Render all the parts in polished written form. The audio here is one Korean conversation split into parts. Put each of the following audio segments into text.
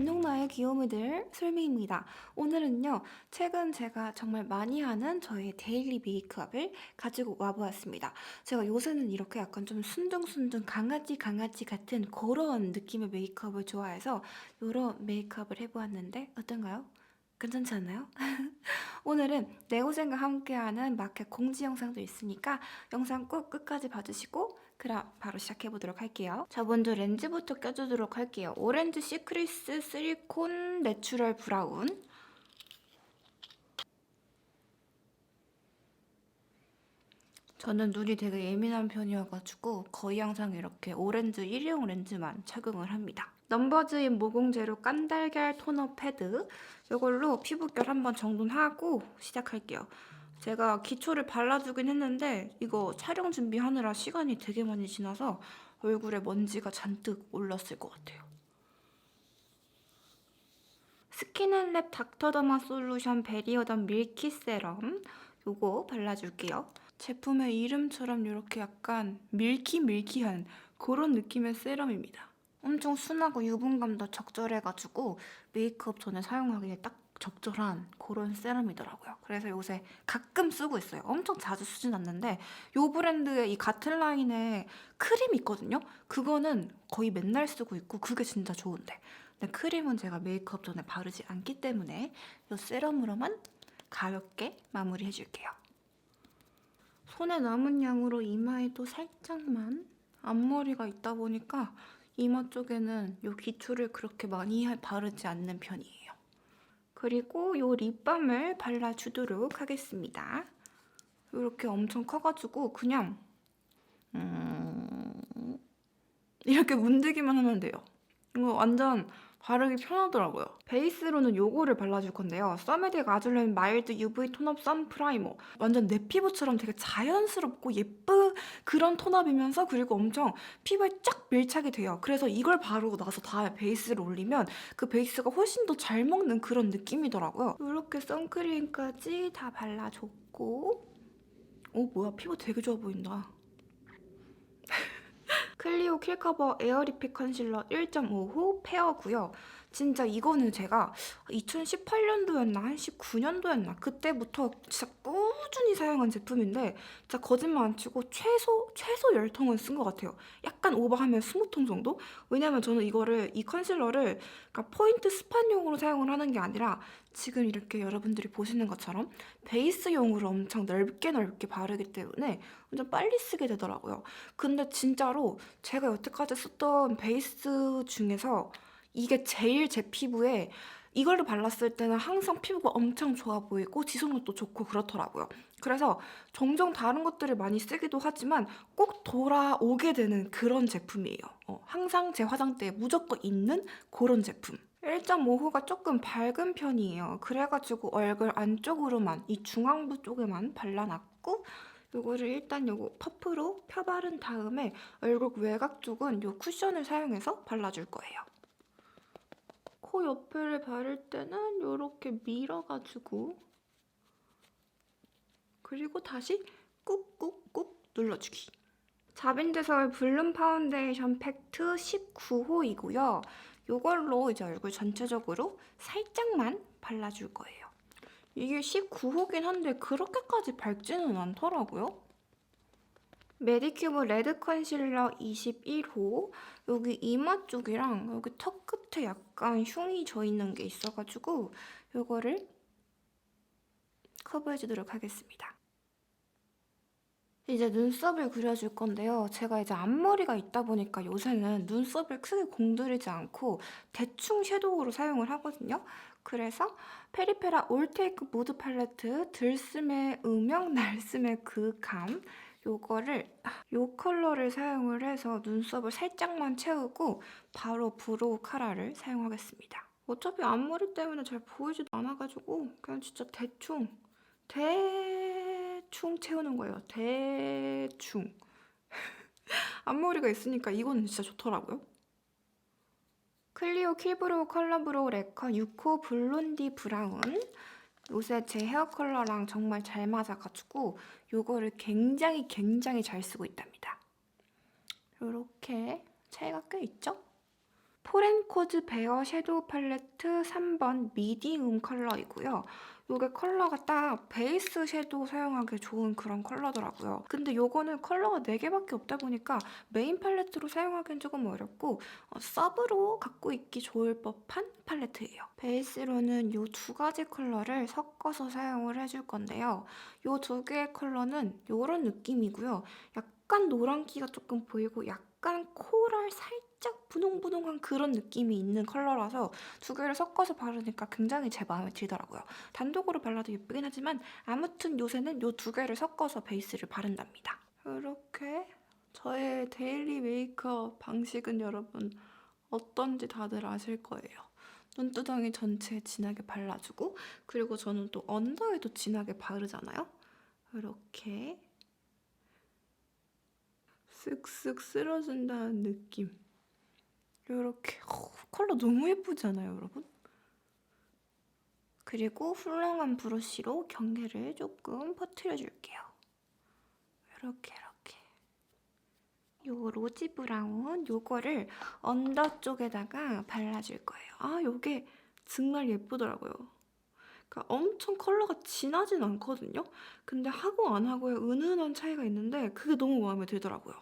안녕 나의 귀요미들 솔미입니다. 오늘은요 최근 제가 정말 많이 하는 저의 데일리 메이크업을 가지고 와보았습니다. 제가 요새는 이렇게 약간 좀 순둥순둥 강아지 같은 그런 느낌의 메이크업을 좋아해서 이런 메이크업을 해보았는데 어떤가요? 괜찮지 않나요? 오늘은 네오젠과 함께하는 마켓 공지 영상도 있으니까 영상 꼭 끝까지 봐주시고 그럼 바로 시작해보도록 할게요. 자, 먼저 렌즈부터 껴주도록 할게요. 오렌지 시크리스 실리콘 내추럴 브라운. 저는 눈이 되게 예민한 편이어가지고 거의 항상 이렇게 오렌지 일회용 렌즈만 착용을 합니다. 넘버즈인 모공제로 깐달걀 토너 패드 이걸로 피부결 한번 정돈하고 시작할게요. 제가 기초를 발라주긴 했는데 이거 촬영 준비하느라 시간이 되게 많이 지나서 얼굴에 먼지가 잔뜩 올랐을 것 같아요. 스킨앤랩 닥터더마 솔루션 베리어던 밀키 세럼 요거 발라줄게요. 제품의 이름처럼 이렇게 약간 밀키한 그런 느낌의 세럼입니다. 엄청 순하고 유분감도 적절해가지고 메이크업 전에 사용하기에 딱 적절한 그런 세럼이더라고요. 그래서 요새 가끔 쓰고 있어요. 엄청 자주 쓰진 않는데 요 브랜드의 이 같은 라인에 크림 있거든요? 그거는 거의 맨날 쓰고 있고 그게 진짜 좋은데 근데 크림은 제가 메이크업 전에 바르지 않기 때문에 이 세럼으로만 가볍게 마무리해줄게요. 손에 남은 양으로 이마에도 살짝만 앞머리가 있다 보니까 이마 쪽에는 이 기초를 그렇게 많이 바르지 않는 편이에요. 그리고 이 립밤을 발라주도록 하겠습니다. 이렇게 엄청 커가지고 그냥 이렇게 문대기만 하면 돼요. 이거 완전 바르기 편하더라고요. 베이스로는 요거를 발라줄 건데요. 써메드 아줄렘 마일드 UV 톤업 선 프라이머. 완전 내 피부처럼 되게 자연스럽고 예쁜 그런 톤업이면서 그리고 엄청 피부에 쫙 밀착이 돼요. 그래서 이걸 바르고 나서 다음에 베이스를 올리면 그 베이스가 훨씬 더 잘 먹는 그런 느낌이더라고요. 이렇게 선크림까지 다 발라줬고 오 뭐야 피부 되게 좋아 보인다. 클리오 킬커버 에어리픽 컨실러 1.5호 페어고요. 진짜 이거는 제가 2018년도였나 한 19년도였나 그때부터 진짜 꾸준히 사용한 제품인데 진짜 거짓말 안 치고 최소 10통은 쓴 것 같아요. 약간 오버하면 20통 정도? 왜냐면 저는 이 컨실러를 그러니까 포인트 스판용으로 사용을 하는 게 아니라 지금 이렇게 여러분들이 보시는 것처럼 베이스용으로 엄청 넓게 바르기 때문에 완전 빨리 쓰게 되더라고요. 근데 진짜로 제가 여태까지 썼던 베이스 중에서 이게 제일 제 피부에 이걸로 발랐을 때는 항상 피부가 엄청 좋아 보이고 지속력도 좋고 그렇더라고요. 그래서 종종 다른 것들을 많이 쓰기도 하지만 꼭 돌아오게 되는 그런 제품이에요. 항상 제 화장대에 무조건 있는 그런 제품. 1.5호가 조금 밝은 편이에요. 그래가지고 얼굴 안쪽으로만 이 중앙부 쪽에만 발라놨고 요거를 일단 요거 퍼프로 펴바른 다음에 얼굴 외곽 쪽은 요 쿠션을 사용해서 발라줄 거예요. 코 옆에를 바를 때는 요렇게 밀어가지고 그리고 다시 꾹꾹꾹 눌러주기. 자빈드서울 블룸 파운데이션 팩트 19호이고요. 요걸로 이제 얼굴 전체적으로 살짝만 발라줄 거예요. 이게 19호긴 한데 그렇게까지 밝지는 않더라고요. 메디큐브 레드 컨실러 21호 여기 이마 쪽이랑 여기 턱 끝에 약간 흉이 져 있는 게 있어가지고 요거를 커버해주도록 하겠습니다. 이제 눈썹을 그려줄 건데요. 제가 이제 앞머리가 있다 보니까 요새는 눈썹을 크게 공들이지 않고 대충 섀도우로 사용을 하거든요. 그래서 페리페라 올테이크 무드 팔레트 들숨의 음영 날숨의 그감 요거를 요 컬러를 사용을 해서 눈썹을 살짝만 채우고 바로 브로우 카라를 사용하겠습니다. 어차피 앞머리 때문에 잘 보이지도 않아가지고 그냥 진짜 대충 채우는 거예요. 대충. 앞머리가 있으니까 이거는 진짜 좋더라고요. 클리오 킬브로우 컬러 브로우 레커 6호 블론디 브라운. 요새 제 헤어 컬러랑 정말 잘 맞아가지고 요거를 굉장히 잘 쓰고 있답니다. 요렇게 차이가 꽤 있죠? 포렌코즈 베어 섀도우 팔레트 3번 미디움 컬러이고요. 요게 컬러가 딱 베이스 섀도우 사용하기 좋은 그런 컬러더라고요. 근데 요거는 컬러가 4개밖에 없다 보니까 메인 팔레트로 사용하기엔 조금 어렵고 서브로 갖고 있기 좋을 법한 팔레트예요. 베이스로는 요 2가지 컬러를 섞어서 사용을 해줄 건데요. 요 2개의 컬러는 요런 느낌이고요. 약간 노란기가 조금 보이고 약간 코랄 살짝 분홍분홍한 그런 느낌이 있는 컬러라서 2개를 섞어서 바르니까 굉장히 제 마음에 들더라고요. 단독으로 발라도 예쁘긴 하지만 아무튼 요새는 요 2개를 섞어서 베이스를 바른답니다. 이렇게 저의 데일리 메이크업 방식은 여러분 어떤지 다들 아실 거예요. 눈두덩이 전체에 진하게 발라주고 그리고 저는 또 언더에도 진하게 바르잖아요. 이렇게 쓱쓱 쓸어준다는 느낌. 이렇게 컬러 너무 예쁘지 않아요, 여러분? 그리고 훌렁한 브러쉬로 경계를 조금 퍼뜨려줄게요. 이렇게 이렇게. 요 로지 브라운 요거를 언더 쪽에다가 발라줄 거예요. 아, 요게 정말 예쁘더라고요. 그러니까 엄청 컬러가 진하진 않거든요? 근데 하고 안 하고의 은은한 차이가 있는데 그게 너무 마음에 들더라고요.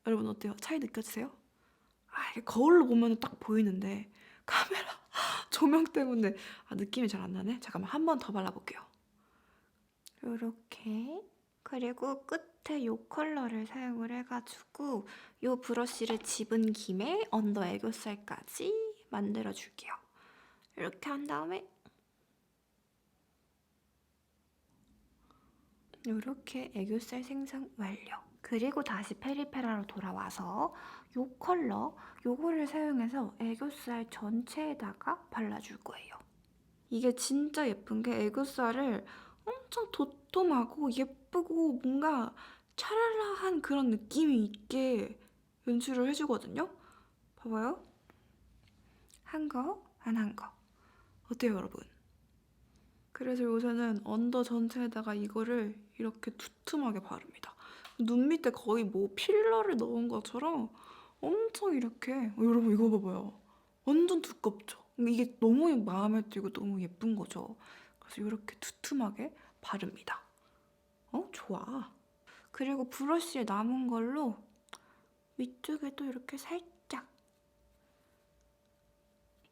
여러분 어때요? 차이 느껴지세요? 아, 이게 거울로 보면 딱 보이는데 카메라 조명 때문에 느낌이 잘 안 나네. 잠깐만 한 번 더 발라볼게요. 요렇게. 그리고 끝에 요 컬러를 사용을 해가지고 요 브러쉬를 집은 김에 언더 애교살까지 만들어줄게요. 이렇게 한 다음에 요렇게 애교살 생성 완료. 그리고 다시 페리페라로 돌아와서 요 컬러, 요거를 사용해서 애교살 전체에다가 발라줄 거예요. 이게 진짜 예쁜 게 애교살을 엄청 도톰하고 예쁘고 뭔가 촤랄라한 그런 느낌이 있게 연출을 해주거든요. 봐봐요. 한 거, 안 한 거. 어때요, 여러분? 그래서 요새는 언더 전체에다가 이거를 이렇게 두툼하게 바릅니다. 눈 밑에 거의 뭐 필러를 넣은 것처럼 엄청 이렇게 여러분 이거 봐봐요. 완전 두껍죠? 이게 너무 마음에 들고 너무 예쁜 거죠. 그래서 이렇게 두툼하게 바릅니다. 좋아. 그리고 브러쉬에 남은 걸로 위쪽에도 이렇게 살짝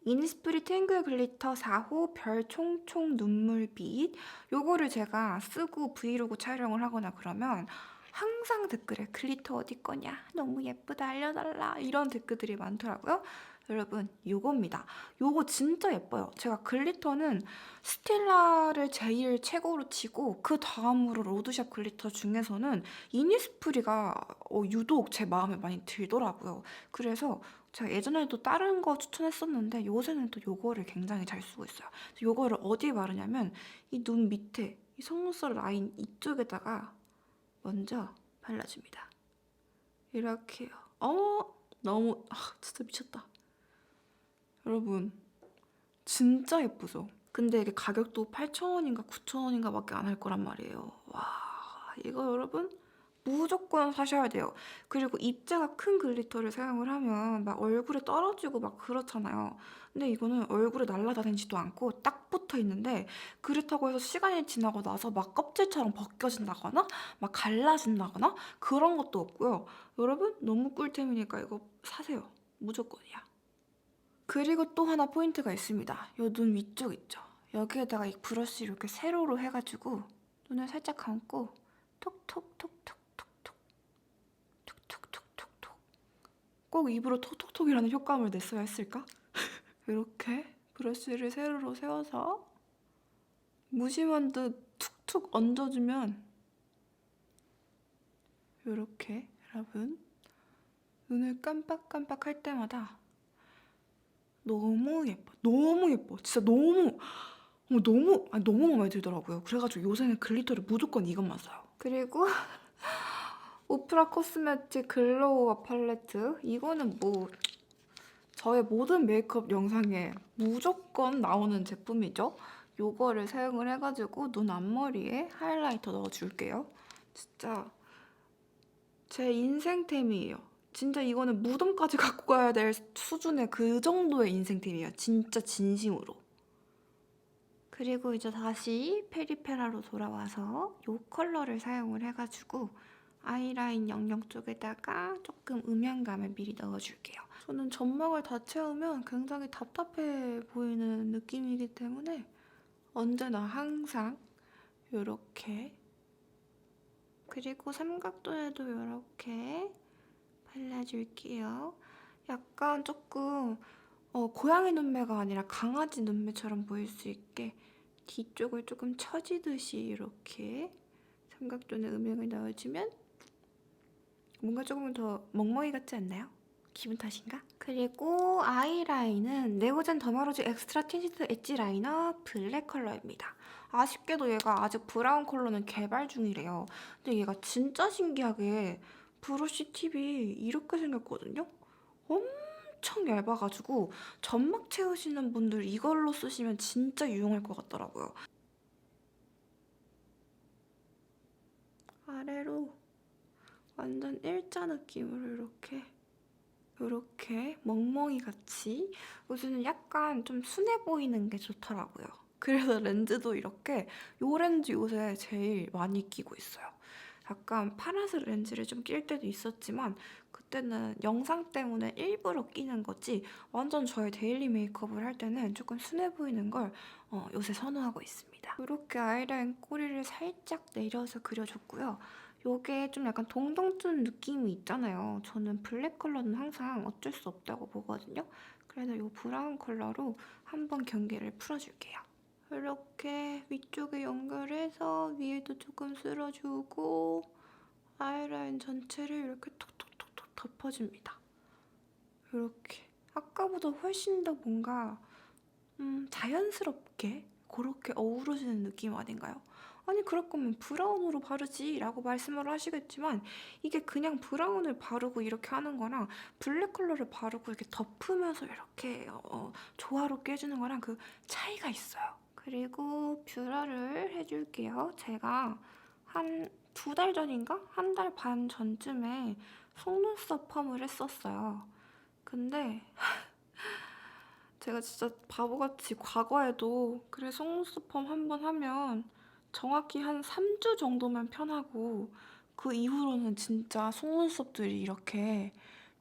이니스프리 탱글 글리터 4호 별 총총 눈물빛 요거를 제가 쓰고 브이로그 촬영을 하거나 그러면 항상 댓글에 글리터 어디 거냐 너무 예쁘다 알려달라 이런 댓글들이 많더라고요. 여러분 요겁니다. 요거 진짜 예뻐요. 제가 글리터는 스텔라를 제일 최고로 치고 그 다음으로 로드샵 글리터 중에서는 이니스프리가 유독 제 마음에 많이 들더라고요. 그래서 제가 예전에도 다른 거 추천했었는데 요새는 또 요거를 굉장히 잘 쓰고 있어요. 요거를 어디에 바르냐면 이 눈 밑에 이 속눈썹 라인 이쪽에다가 먼저 발라줍니다. 이렇게요. 너무 진짜 미쳤다. 여러분 진짜 예쁘죠? 근데 이게 가격도 8,000원인가 9,000원인가 밖에 안 할 거란 말이에요. 와, 이거 여러분 무조건 사셔야 돼요. 그리고 입자가 큰 글리터를 사용을 하면 막 얼굴에 떨어지고 막 그렇잖아요. 근데 이거는 얼굴에 날아다니지도 않고 딱 붙어 있는데 그렇다고 해서 시간이 지나고 나서 막 껍질처럼 벗겨진다거나 막 갈라진다거나 그런 것도 없고요. 여러분 너무 꿀템이니까 이거 사세요. 무조건이야. 그리고 또 하나 포인트가 있습니다. 요 눈 위쪽 있죠? 여기에다가 이 브러쉬 이렇게 세로로 해가지고 눈을 살짝 감고 톡톡톡톡 톡톡톡톡톡 꼭 입으로 톡톡톡이라는 효과음을 냈어야 했을까? 이렇게 브러쉬를 세로로 세워서 무심한 듯 툭툭 얹어주면 이렇게 여러분 눈을 깜빡깜빡 할 때마다 너무 예뻐 너무 예뻐 진짜 너무 마음에 들더라고요. 그래가지고 요새는 글리터를 무조건 이것만 써요. 그리고 오프라 코스메틱 글로우업 팔레트 이거는 뭐 저의 모든 메이크업 영상에 무조건 나오는 제품이죠. 요거를 사용을 해가지고 눈 앞머리에 하이라이터 넣어줄게요. 진짜 제 인생템이에요. 진짜 이거는 무덤까지 갖고 가야 될 수준의 그 정도의 인생템이에요. 진짜 진심으로. 그리고 이제 다시 페리페라로 돌아와서 이 컬러를 사용을 해가지고 아이라인 영역 쪽에다가 조금 음영감을 미리 넣어줄게요. 저는 점막을 다 채우면 굉장히 답답해 보이는 느낌이기 때문에 언제나 항상 이렇게, 그리고 삼각존에도 이렇게 발라줄게요. 약간 조금 고양이 눈매가 아니라 강아지 눈매처럼 보일 수 있게 뒤쪽을 조금 처지듯이 이렇게 삼각존에 음영을 넣어주면 뭔가 조금 더 멍멍이 같지 않나요? 기분 탓인가? 그리고 아이라인은 네오젠 더마로즈 엑스트라 틴티드 엣지 라이너 블랙 컬러입니다. 아쉽게도 얘가 아직 브라운 컬러는 개발 중이래요. 근데 얘가 진짜 신기하게 브러쉬 팁이 이렇게 생겼거든요? 엄청 얇아가지고 점막 채우시는 분들 이걸로 쓰시면 진짜 유용할 것 같더라고요. 아래로 완전 일자 느낌으로 이렇게 멍멍이 같이, 요즘은 약간 좀 순해 보이는 게 좋더라고요. 그래서 렌즈도 이렇게, 요 렌즈 요새 제일 많이 끼고 있어요. 약간 파란색 렌즈를 좀 낄 때도 있었지만 그때는 영상 때문에 일부러 끼는 거지, 완전 저의 데일리 메이크업을 할 때는 조금 순해 보이는 걸 요새 선호하고 있습니다. 이렇게 아이라인 꼬리를 살짝 내려서 그려줬고요. 요게 좀 약간 동동 뜬 느낌이 있잖아요. 저는 블랙 컬러는 항상 어쩔 수 없다고 보거든요. 그래서 요 브라운 컬러로 한번 경계를 풀어줄게요. 이렇게 위쪽에 연결해서 위에도 조금 쓸어주고 아이라인 전체를 이렇게 톡톡톡톡 덮어줍니다. 이렇게 아까보다 훨씬 더 뭔가 자연스럽게 그렇게 어우러지는 느낌 아닌가요? 아니 그럴 거면 브라운으로 바르지 라고 말씀을 하시겠지만 이게 그냥 브라운을 바르고 이렇게 하는 거랑 블랙 컬러를 바르고 이렇게 덮으면서 이렇게 조화롭게 해주는 거랑 그 차이가 있어요. 그리고 뷰러를 해줄게요. 제가 한 2달 전인가? 1달 반 전쯤에 속눈썹 펌을 했었어요. 근데 제가 진짜 바보같이 과거에도 그래 속눈썹 펌 한 번 하면 정확히 한 3주 정도만 편하고 그 이후로는 진짜 속눈썹들이 이렇게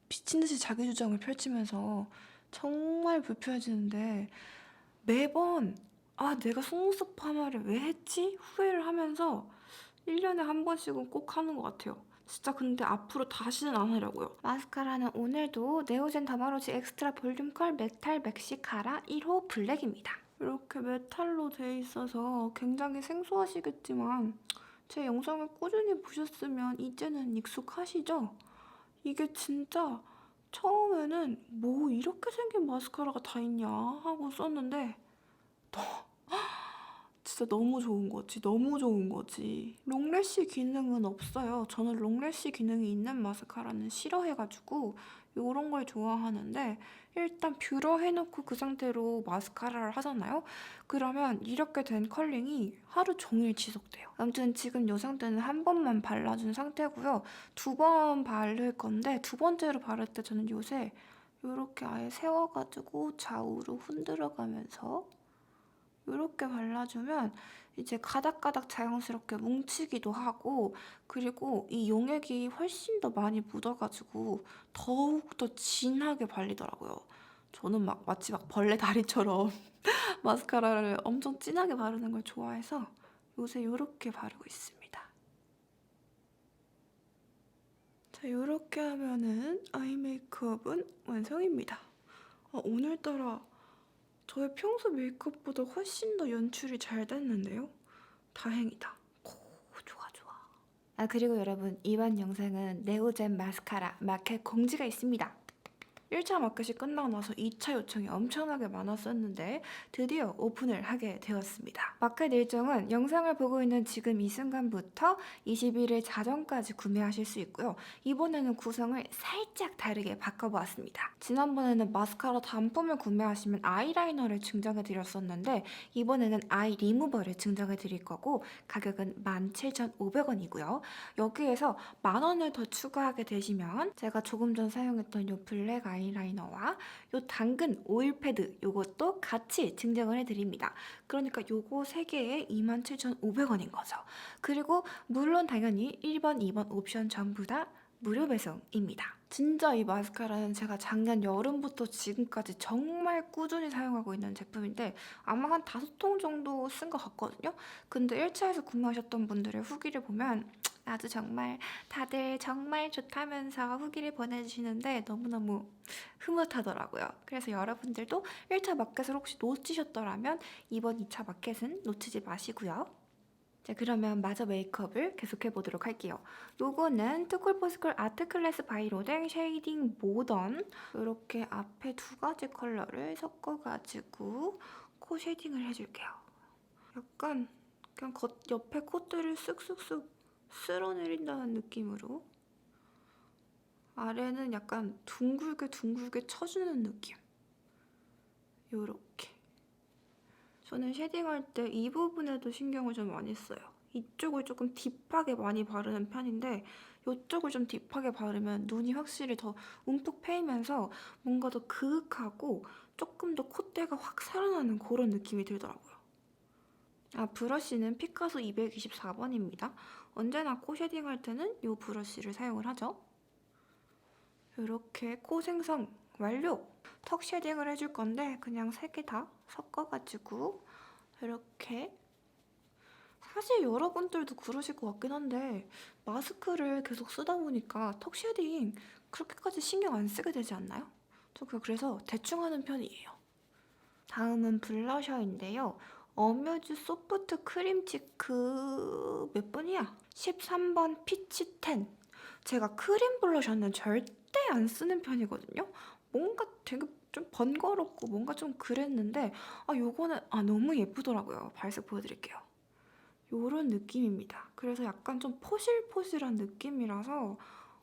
미친 듯이 자기 주장을 펼치면서 정말 불편해지는데 매번 내가 속눈썹 파마를 왜 했지? 후회를 하면서 1년에 한 번씩은 꼭 하는 것 같아요. 진짜 근데 앞으로 다시는 안 하려고요. 마스카라는 오늘도 네오젠 더마로지 엑스트라 볼륨컬 메탈 맥시카라 1호 블랙입니다. 이렇게 메탈로 돼 있어서 굉장히 생소하시겠지만 제 영상을 꾸준히 보셨으면 이제는 익숙하시죠? 이게 진짜 처음에는 뭐 이렇게 생긴 마스카라가 다 있냐 하고 썼는데 진짜 너무 좋은 거지. 너무 좋은 거지. 롱래쉬 기능은 없어요. 저는 롱래쉬 기능이 있는 마스카라는 싫어해가지고 요런 걸 좋아하는데 일단 뷰러 해놓고 그 상태로 마스카라를 하잖아요? 그러면 이렇게 된 컬링이 하루 종일 지속돼요. 아무튼 지금 요 상태는 한 번만 발라준 상태고요. 2번 바를 건데 2번째로 바를 때 저는 요새 요렇게 아예 세워가지고 좌우로 흔들어가면서 이렇게 발라주면 이제 가닥가닥 자연스럽게 뭉치기도 하고, 그리고 이 용액이 훨씬 더 많이 묻어가지고 더욱더 진하게 발리더라고요. 저는 막 마치 막 벌레 다리처럼 마스카라를 엄청 진하게 바르는 걸 좋아해서 요새 이렇게 바르고 있습니다. 자, 이렇게 하면은 아이 메이크업은 완성입니다. 오늘따라 저의 평소 메이크업보다 훨씬 더 연출이 잘 됐는데요? 다행이다. 오, 좋아, 좋아. 그리고 여러분, 이번 영상은 네오젠 마스카라 마켓 공지가 있습니다. 1차 마켓이 끝나고 나서 2차 요청이 엄청나게 많았었는데 드디어 오픈을 하게 되었습니다. 마켓 일정은 영상을 보고 있는 지금 이 순간부터 21일 자정까지 구매하실 수 있고요. 이번에는 구성을 살짝 다르게 바꿔보았습니다. 지난번에는 마스카라 단품을 구매하시면 아이라이너를 증정해 드렸었는데 이번에는 아이 리무버를 증정해 드릴 거고 가격은 17,500원이고요. 여기에서 10,000원을 더 추가하게 되시면 제가 조금 전 사용했던 이 블랙 아이라이너와 이 당근 오일 패드 이것도 같이 증정을 해드립니다. 그러니까 요거 3개에 27,500원인 거죠. 그리고 물론 당연히 1번, 2번 옵션 전부 다 무료 배송입니다. 진짜 이 마스카라는 제가 작년 여름부터 지금까지 정말 꾸준히 사용하고 있는 제품인데 아마 한 5통 정도 쓴 것 같거든요. 근데 1차에서 구매하셨던 분들의 후기를 보면 아주 정말 다들 정말 좋다면서 후기를 보내주시는데 너무너무 흐뭇하더라고요. 그래서 여러분들도 1차 마켓을 혹시 놓치셨더라면 이번 2차 마켓은 놓치지 마시고요. 자, 그러면 마저 메이크업을 계속해 보도록 할게요. 요거는 투쿨포스쿨 아트클래스 바이 로댕 쉐이딩 모던 이렇게 앞에 2가지 컬러를 섞어가지고 코 쉐딩을 해줄게요. 약간 그냥 옆에 콧대를 쓱쓱쓱 쓸어내린다는 느낌으로 아래는 약간 둥글게 쳐주는 느낌. 요렇게. 저는 쉐딩할 때 이 부분에도 신경을 좀 많이 써요. 이쪽을 조금 딥하게 많이 바르는 편인데 이쪽을 좀 딥하게 바르면 눈이 확실히 더 움푹 패이면서 뭔가 더 그윽하고 조금 더 콧대가 확 살아나는 그런 느낌이 들더라고요. 아, 브러쉬는 피카소 224번입니다. 언제나 코 쉐딩할 때는 이 브러쉬를 사용을 하죠. 이렇게 코 생성 완료! 턱 쉐딩을 해줄 건데 그냥 3개 다 섞어가지고 이렇게 사실 여러분들도 그러실 것 같긴 한데 마스크를 계속 쓰다 보니까 턱 쉐딩 그렇게까지 신경 안 쓰게 되지 않나요? 저 그래서 대충 하는 편이에요. 다음은 블러셔인데요. 어뮤즈 소프트 크림 치크 몇 번이야? 13번 피치 10. 제가 크림 블러셔는 절대 안 쓰는 편이거든요. 뭔가 되게 좀 번거롭고 뭔가 좀 그랬는데 요거는 너무 예쁘더라고요. 발색 보여드릴게요. 요런 느낌입니다. 그래서 약간 좀 포실포실한 느낌이라서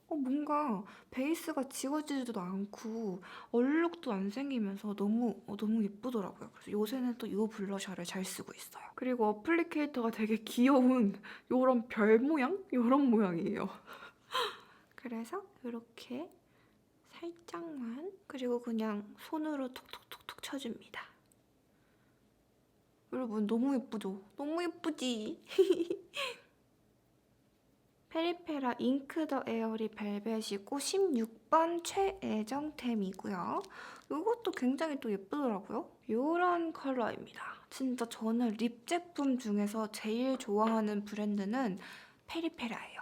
뭔가 베이스가 지워지지도 않고 얼룩도 안 생기면서 너무 예쁘더라고요. 그래서 요새는 또 이 블러셔를 잘 쓰고 있어요. 그리고 어플리케이터가 되게 귀여운 요런 별 모양? 요런 모양이에요. 그래서 이렇게 살짝만 그리고 그냥 손으로 톡톡톡톡 쳐줍니다. 여러분 너무 예쁘죠? 너무 예쁘지? 페리페라 잉크 더 에어리 벨벳이고 16번 최애정템이고요. 이것도 굉장히 또 예쁘더라고요. 이런 컬러입니다. 진짜 저는 립 제품 중에서 제일 좋아하는 브랜드는 페리페라예요.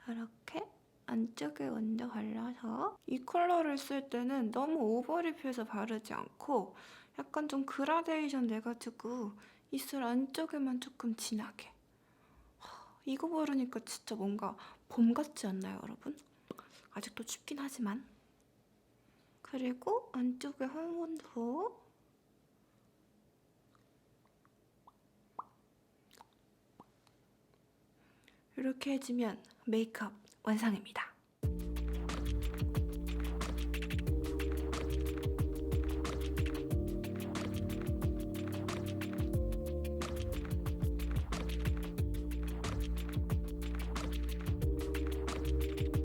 이렇게 안쪽에 먼저 발라서 이 컬러를 쓸 때는 너무 오버립해서 바르지 않고 약간 좀 그라데이션 내가지고 입술 안쪽에만 조금 진하게. 이거 바르니까 진짜 뭔가 봄 같지 않나요, 여러분? 아직도 춥긴 하지만. 그리고 안쪽에 한 번 더. 이렇게 해주면 메이크업 완성입니다.